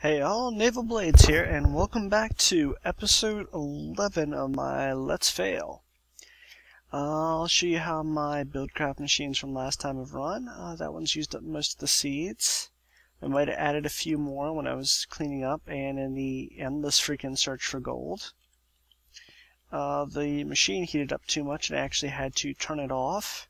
Hey all, Naval Blades here, and welcome back to episode 11 of my Let's Fail. I'll show you how my Buildcraft machines from last time have run. That one's used up most of the seeds. I might have added a few more when I was cleaning up and in the endless freaking search for gold. The machine heated up too much and I actually had to turn it off.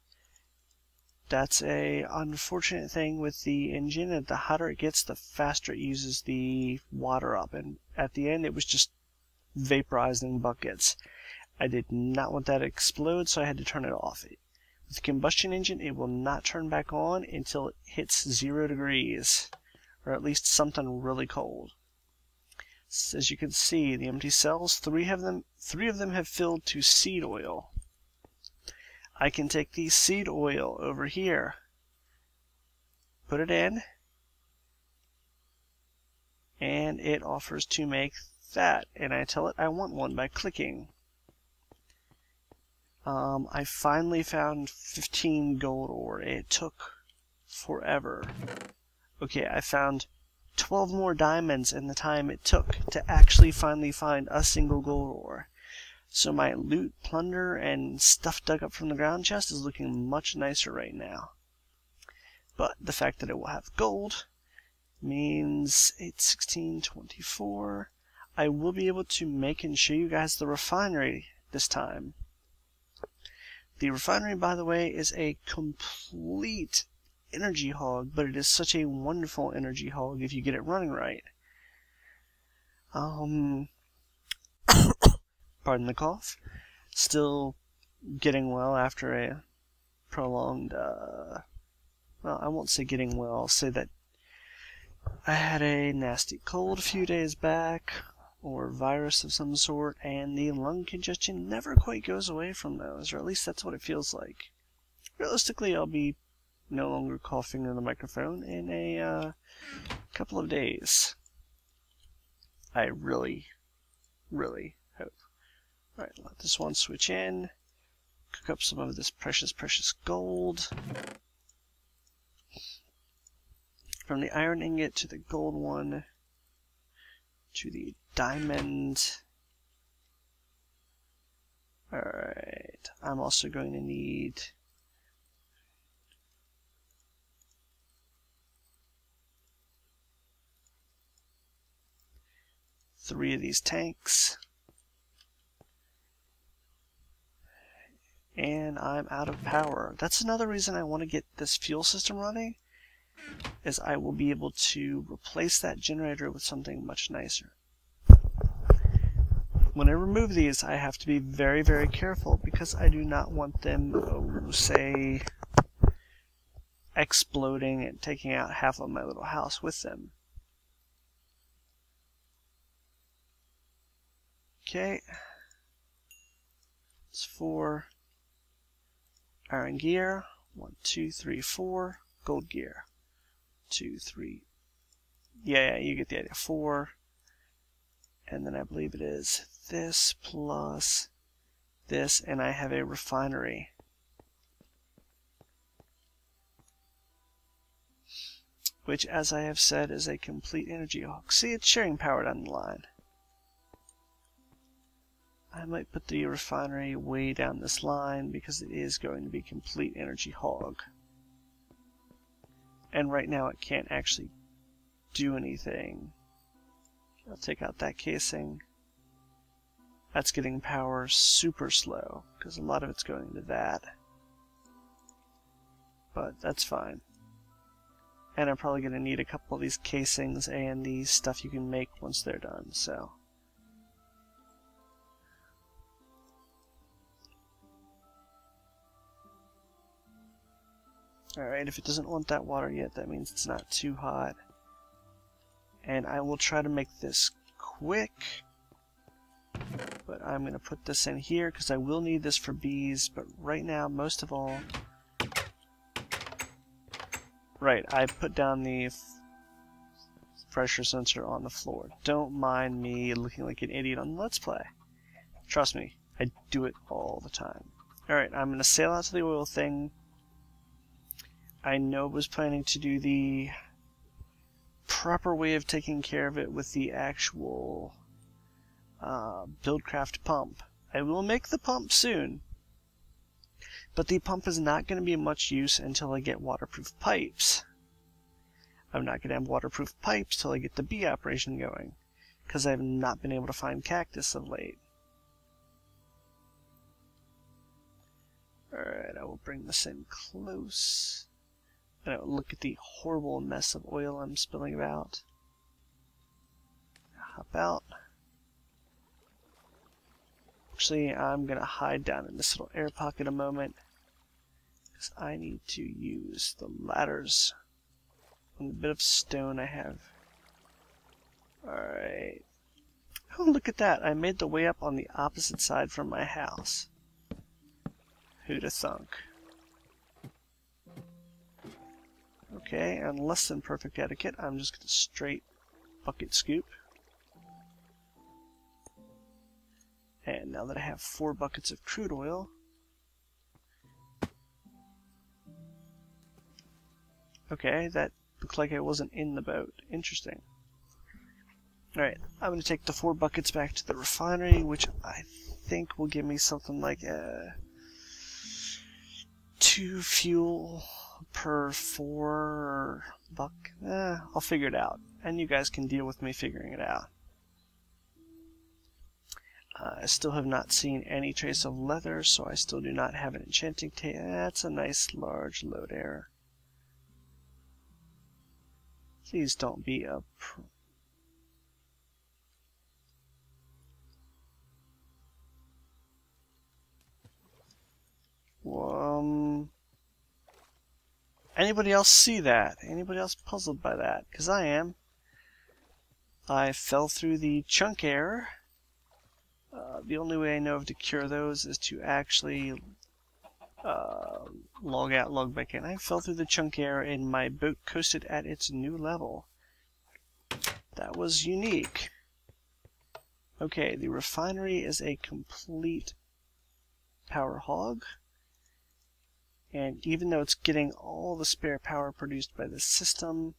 That's a unfortunate thing with the engine, and the hotter it gets, the faster it uses the water up, and at the end it was just vaporized in buckets. I did not want that to explode, so I had to turn it off. With the combustion engine, it will not turn back on until it hits 0 degrees, or at least something really cold. So as you can see, the empty cells, three of them have filled to seed oil. I can take the seed oil over here, put it in, and it offers to make that, and I tell it I want one by clicking. I finally found 15 gold ore. It took forever. Okay, I found 12 more diamonds in the time it took to actually finally find a single gold ore. So my loot, plunder, and stuff dug up from the ground chest is looking much nicer right now. But the fact that it will have gold means 8, 16, 24. I will be able to make and show you guys the refinery this time. The refinery, by the way, is a complete energy hog, but it is such a wonderful energy hog if you get it running right. Pardon the cough. Still getting well after a prolonged, well, I won't say getting well, I'll say that I had a nasty cold a few days back, or virus of some sort, and the lung congestion never quite goes away from those, or at least that's what it feels like. Realistically, I'll be no longer coughing in the microphone in a couple of days. I really hope. Alright, let this one switch in, cook up some of this precious gold. From the iron ingot to the gold one, to the diamond. Alright, I'm also going to need three of these tanks. And I'm out of power. That's another reason I want to get this fuel system running, is I will be able to replace that generator with something much nicer. When I remove these, I have to be very careful because I do not want them, say, exploding and taking out half of my little house with them. Okay. It's 4. Iron gear, 1, 2, 3, 4. Gold gear, 2, 3. Yeah, you get the idea. 4, and then I believe it is this plus this, and I have a refinery. Which, as I have said, is a complete energy hog. See, it's sharing power down the line. I might put the refinery way down this line because it is going to be complete energy hog. And right now it can't actually do anything. I'll take out that casing. That's getting power super slow because a lot of it's going into that. But that's fine. And I'm probably going to need a couple of these casings and the stuff you can make once they're done, so. Alright, if it doesn't want that water yet, that means it's not too hot. And I will try to make this quick. But I'm going to put this in here because I will need this for bees. But right now, most of all... Right, I put down the pressure sensor on the floor. Don't mind me looking like an idiot on Let's Play. Trust me, I do it all the time. Alright, I'm going to sail out to the oil thing. I know I was planning to do the proper way of taking care of it with the actual Buildcraft pump. I will make the pump soon, but the pump is not going to be much use until I get waterproof pipes. I'm not going to have waterproof pipes till I get the bee operation going, because I've not been able to find cactus of late. Alright, I will bring this in close. And I will look at the horrible mess of oil I'm spilling about. Hop out. Actually, I'm going to hide down in this little air pocket a moment, because I need to use the ladders on the bit of stone I have. Alright. Oh, look at that. I made the way up on the opposite side from my house. Who'da thunk? Okay, and less than perfect etiquette, I'm just going to straight bucket scoop. And now that I have 4 buckets of crude oil, okay, that looked like I wasn't in the boat. Interesting. Alright, I'm going to take the 4 buckets back to the refinery, which I think will give me something like 2 fuel per 4 buck. I'll figure it out, and you guys can deal with me figuring it out. I still have not seen any trace of leather, so I still do not have an enchanting table. That's a nice large load error. Please don't be a Anybody else see that? Anybody else puzzled by that? Because I am. I fell through the chunk error. The only way I know of to cure those is to actually log out, log back in. I fell through the chunk error and my boat coasted at its new level. That was unique. Okay, the refinery is a complete power hog. And even though it's getting all the spare power produced by the system,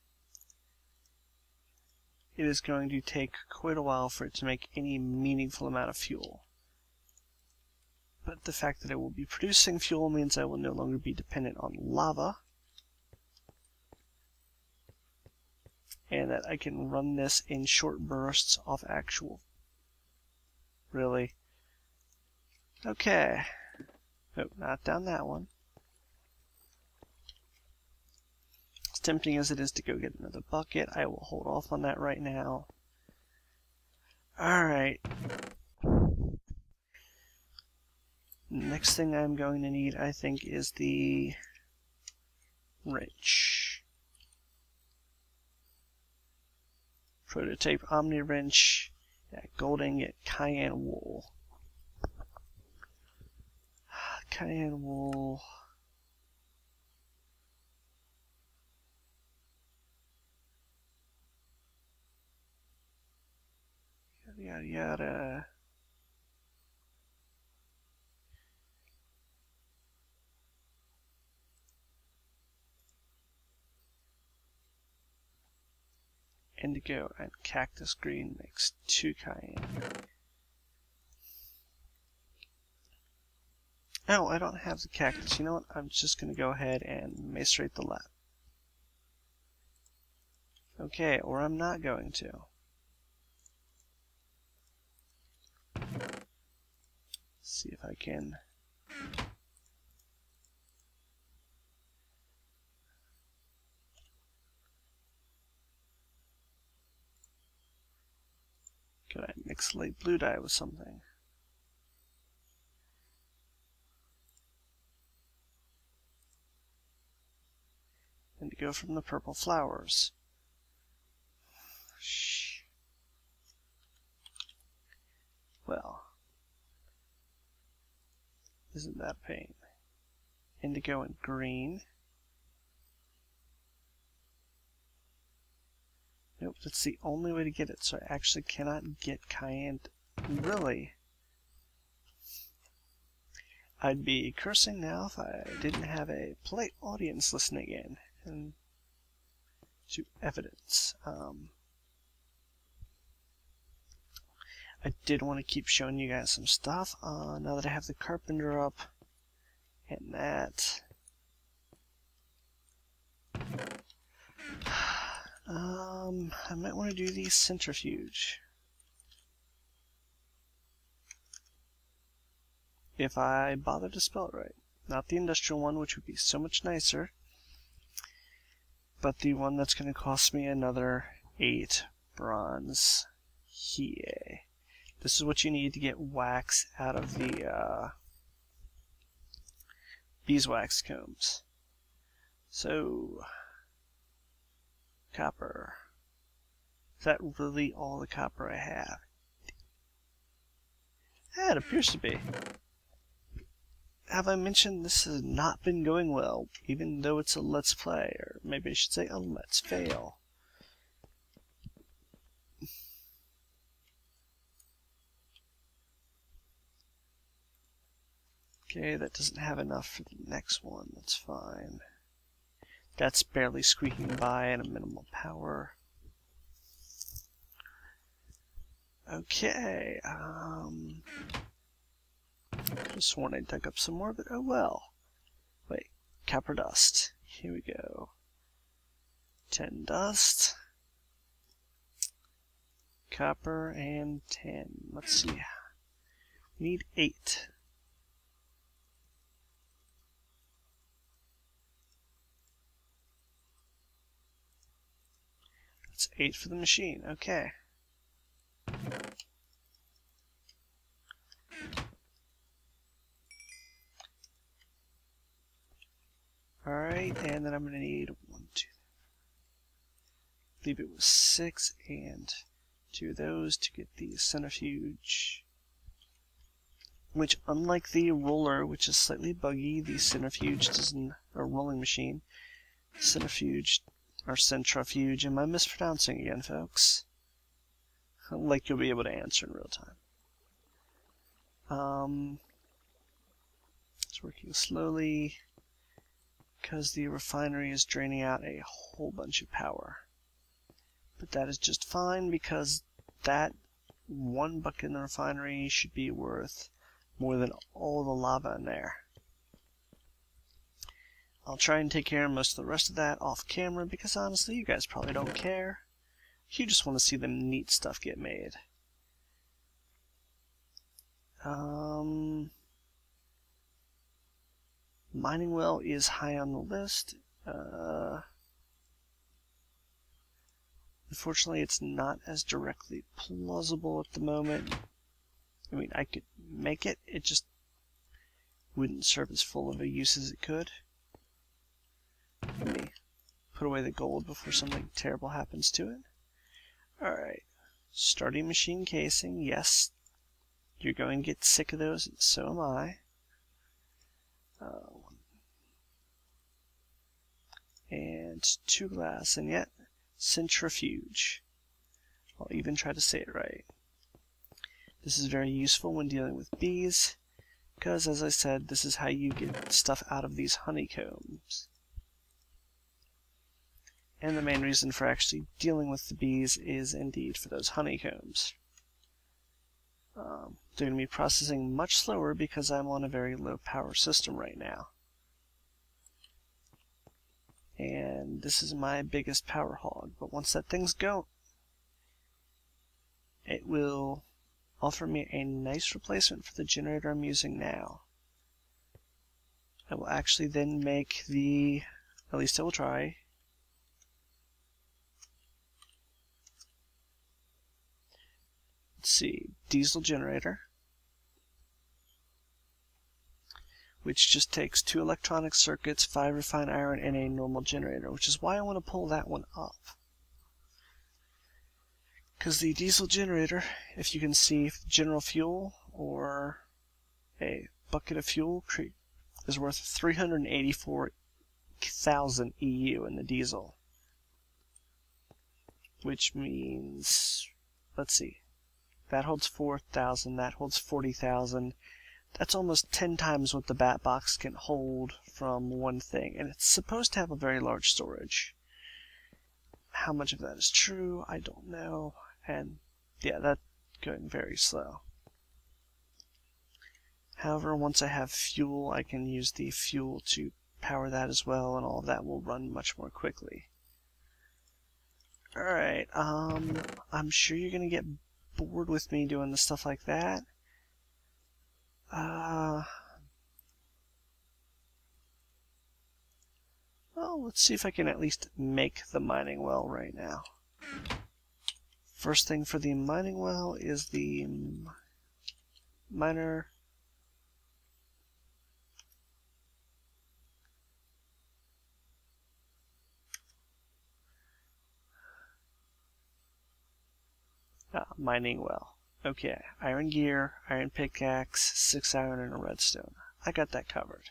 it is going to take quite a while for it to make any meaningful amount of fuel. But the fact that it will be producing fuel means I will no longer be dependent on lava, and that I can run this in short bursts off actual. Really? Okay. Nope, not down that one. As tempting as it is to go get another bucket, I will hold off on that right now. Alright. Next thing I'm going to need, I think, is the wrench. Prototype Omni wrench. Yeah, gold ingot, cayenne wool. Cayenne wool. Yada yada yada. Indigo and cactus green makes 2 cayenne. Oh, I don't have the cactus. You know what? I'm just going to go ahead and macerate the lab. Okay, or I'm not going to. See if I can. Could I mix light blue dye with something? And to go from the purple flowers. Shh. Well, isn't that a pain? Indigo and green. Nope, that's the only way to get it, so I actually cannot get cayenne. Really? I'd be cursing now if I didn't have a polite audience listening in and to evidence. I did want to keep showing you guys some stuff. Now that I have the carpenter up and that, I might want to do the centrifuge. If I bother to spell it right. Not the industrial one, which would be so much nicer, but the one that's going to cost me another 8 bronze. Here. This is what you need to get wax out of the beeswax combs. So, copper. Is that really all the copper I have? Yeah, it appears to be. Have I mentioned this has not been going well, even though it's a let's play, or maybe I should say a let's fail. Okay, that doesn't have enough for the next one, that's fine. That's barely squeaking by at a minimal power. Okay, could have sworn I dug up some more, but oh well. Wait, copper dust. Here we go. 10 dust. Copper and 10. Let's see. We need 8. That's 8 for the machine. Okay. Alright, and then I'm going to need 1, 2, I believe it was 6 and 2 of those to get the centrifuge. Which, unlike the roller, which is slightly buggy, the centrifuge doesn't, or rolling machine, centrifuge, or centrifuge, am I mispronouncing again, folks? Like you'll be able to answer in real time. It's working slowly, because the refinery is draining out a whole bunch of power. But that is just fine, because that one bucket in the refinery should be worth more than all the lava in there. I'll try and take care of most of the rest of that off camera, because honestly, you guys probably don't care. You just want to see the neat stuff get made. Mining well is high on the list. Unfortunately, it's not as directly plausible at the moment. I mean, I could make it, it just wouldn't serve as full of a use as it could. Let me put away the gold before something terrible happens to it. Alright, starting machine casing, yes, you're going to get sick of those, and so am I. And 2 glass, and yet, centrifuge. I'll even try to say it right. This is very useful when dealing with bees, because as I said, this is how you get stuff out of these honeycombs. And the main reason for actually dealing with the bees is indeed for those honeycombs. They're going to be processing much slower because I'm on a very low power system right now. And this is my biggest power hog, but once that thing's going, it will offer me a nice replacement for the generator I'm using now. I will actually then make the, at least I will try, let's see, diesel generator, which just takes 2 electronic circuits, 5 refined iron, and a normal generator, which is why I want to pull that one up. Because the diesel generator, if you can see general fuel or a bucket of fuel, is worth 384,000 EU in the diesel. Which means, let's see, that holds 4,000, that holds 40,000. That's almost 10 times what the bat box can hold from one thing, and it's supposed to have a very large storage. how much of that is true, I don't know. And yeah, that's going very slow. However, once I have fuel, I can use the fuel to power that as well, and all of that will run much more quickly. Alright, I'm sure you're gonna get bored with me doing the stuff like that. Well, let's see if I can at least make the mining well right now. First thing for the mining well is the miner. Mining well. Okay, iron gear, iron pickaxe, 6 iron, and a redstone. I got that covered.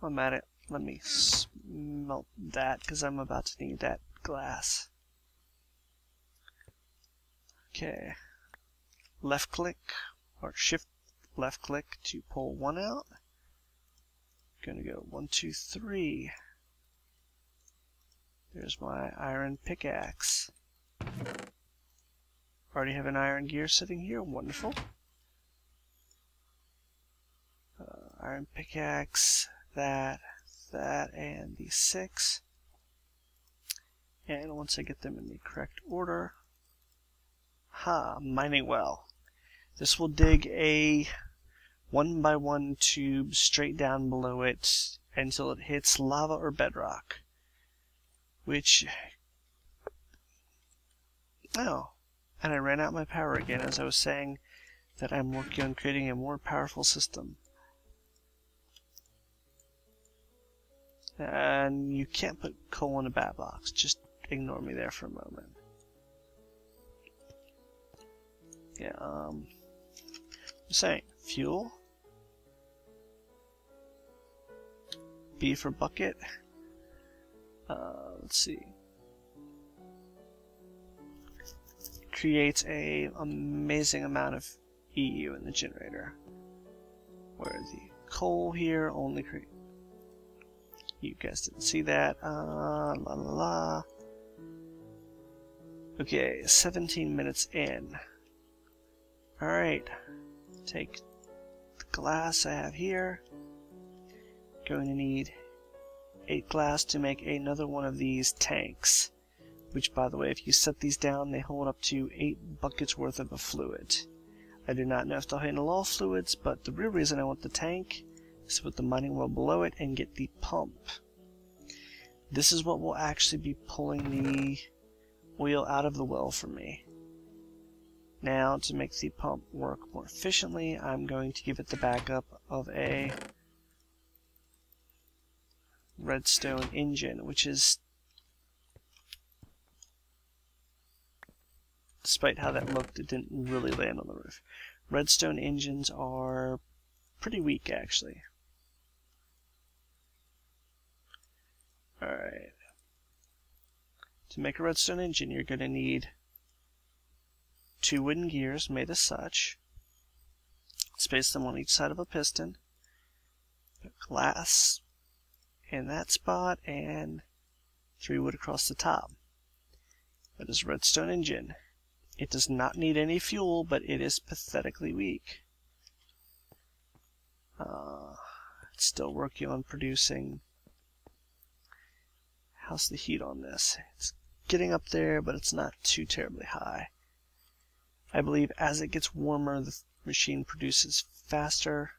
I'm at it. Let me smelt that because I'm about to need that glass. Okay. Left click or shift left click to pull one out. Gonna go 1, 2, 3. There's my iron pickaxe. Already have an iron gear sitting here. Wonderful. Iron pickaxe, that, and the 6. And once I get them in the correct order, mining well. This will dig a 1x1 tube straight down below it until it hits lava or bedrock. Which, oh, and I ran out my power again as I was saying that I'm working on creating a more powerful system. And you can't put coal in a bat box. Just ignore me there for a moment. Yeah, I'm saying fuel. B for bucket. Let's see. Creates a amazing amount of EU in the generator. Where the coal here only creates. You guys didn't see that. La la la. Okay, 17 minutes in. Alright. Take the glass I have here. Going to need 8 glass to make another one of these tanks. Which, by the way, if you set these down, they hold up to 8 buckets worth of a fluid. I do not know if they'll handle all fluids, but the real reason I want the tank is to put the mining well below it and get the pump. This is what will actually be pulling the oil out of the well for me. Now, to make the pump work more efficiently, I'm going to give it the backup of a redstone engine, which is, despite how that looked, it didn't really land on the roof. Redstone engines are pretty weak, actually. Alright. To make a redstone engine, you're going to need 2 wooden gears made as such. Space them on each side of a piston. Put glass in that spot, and 3 wood across the top. That is a redstone engine. It does not need any fuel, but it is pathetically weak. It's still working on producing. How's the heat on this? It's getting up there, but it's not too terribly high. I believe as it gets warmer, the machine produces faster,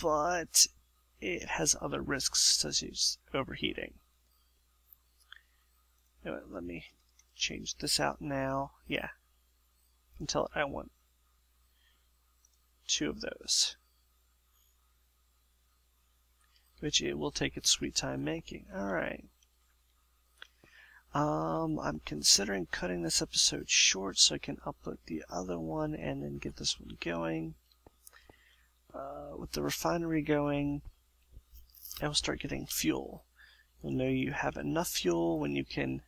but it has other risks such as overheating. Anyway, let me change this out now. Yeah, until I want 2 of those, which it will take its sweet time making. Alright. I'm considering cutting this episode short so I can upload the other one and then get this one going. With the refinery going, I will start getting fuel. You'll know you have enough fuel when you can.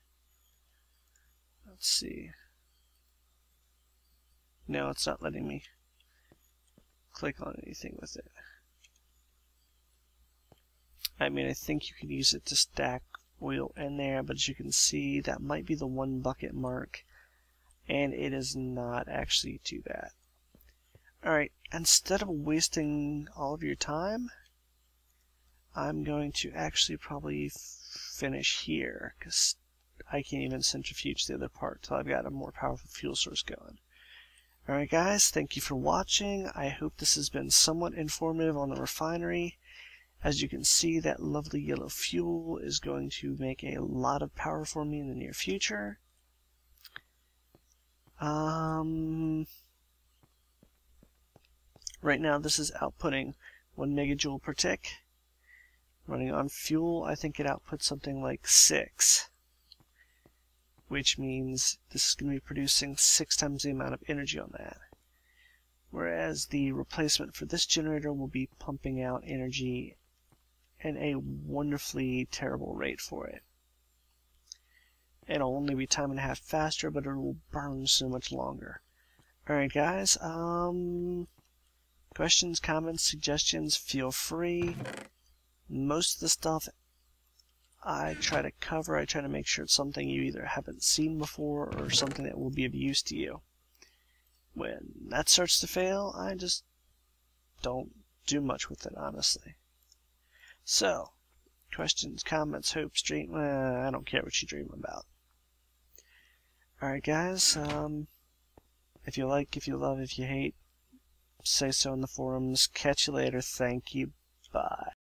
Let's see. No, it's not letting me click on anything with it. I mean, I think you can use it to stack oil in there, but as you can see, that might be the 1 bucket mark, and it is not actually to that. Alright, instead of wasting all of your time, I'm going to actually probably finish here, because I can't even centrifuge the other part till I've got a more powerful fuel source going. Alright guys, thank you for watching. I hope this has been somewhat informative on the refinery. As you can see, that lovely yellow fuel is going to make a lot of power for me in the near future. Right now this is outputting 1 megajoule per tick. Running on fuel, I think it outputs something like 6. Which means this is going to be producing 6 times the amount of energy on that. Whereas the replacement for this generator will be pumping out energy at a wonderfully terrible rate for it. It'll only be time and a half faster, but it will burn so much longer. Alright guys, questions, comments, suggestions, feel free. Most of the stuff I try to cover, I try to make sure it's something you either haven't seen before or something that will be of use to you. When that starts to fail, I just don't do much with it, honestly. So, questions, comments, hopes, dream, I don't care what you dream about. Alright guys, if you like, if you love, if you hate, say so in the forums. Catch you later. Thank you. Bye.